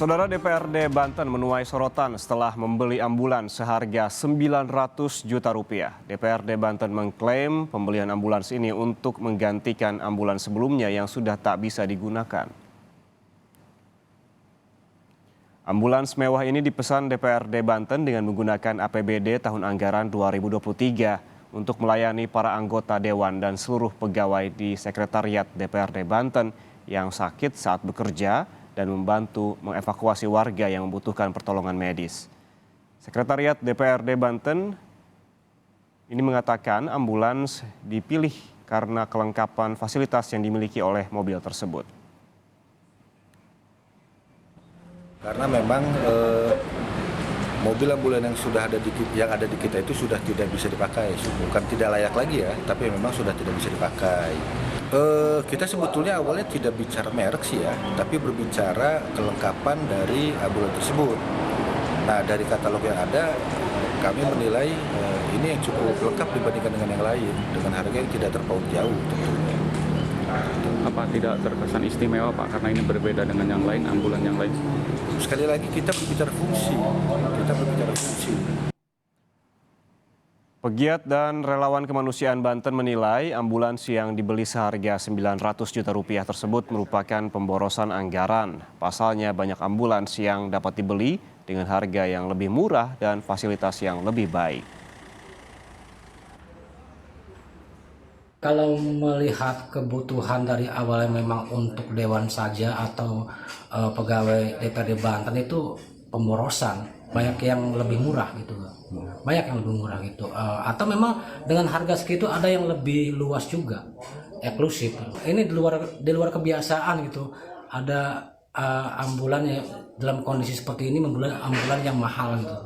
Saudara DPRD Banten menuai sorotan setelah membeli ambulans seharga 900 juta rupiah. DPRD Banten mengklaim pembelian ambulans ini untuk menggantikan ambulans sebelumnya yang sudah tak bisa digunakan. Ambulans mewah ini dipesan DPRD Banten dengan menggunakan APBD tahun anggaran 2023 untuk melayani para anggota dewan dan seluruh pegawai di Sekretariat DPRD Banten yang sakit saat bekerja dan membantu mengevakuasi warga yang membutuhkan pertolongan medis. Sekretariat DPRD Banten ini mengatakan ambulans dipilih karena kelengkapan fasilitas yang dimiliki oleh mobil tersebut. Karena memang mobil ambulans yang ada di kita itu sudah tidak bisa dipakai, bukan tidak layak lagi ya, tapi memang sudah tidak bisa dipakai. Kita sebetulnya awalnya tidak bicara merek sih ya, tapi berbicara kelengkapan dari ambulans tersebut. Nah, dari katalog yang ada, kami menilai ini yang cukup lengkap dibandingkan dengan yang lain, dengan harga yang tidak terpaut jauh tentunya. Apa tidak terkesan istimewa Pak, karena ini berbeda dengan yang lain, ambulans yang lain? Sekali lagi kita berbicara fungsi. Pegiat dan relawan kemanusiaan Banten menilai ambulans yang dibeli seharga 900 juta rupiah tersebut merupakan pemborosan anggaran. Pasalnya banyak ambulans yang dapat dibeli dengan harga yang lebih murah dan fasilitas yang lebih baik. Kalau melihat kebutuhan dari awalnya memang untuk dewan saja atau pegawai DPRD Banten itu pemborosan, banyak yang lebih murah gitu, atau memang dengan harga segitu ada yang lebih luas juga, eksklusif. Ini di luar kebiasaan gitu, ada ambulan yang dalam kondisi seperti ini membeli ambulan yang mahal gitu.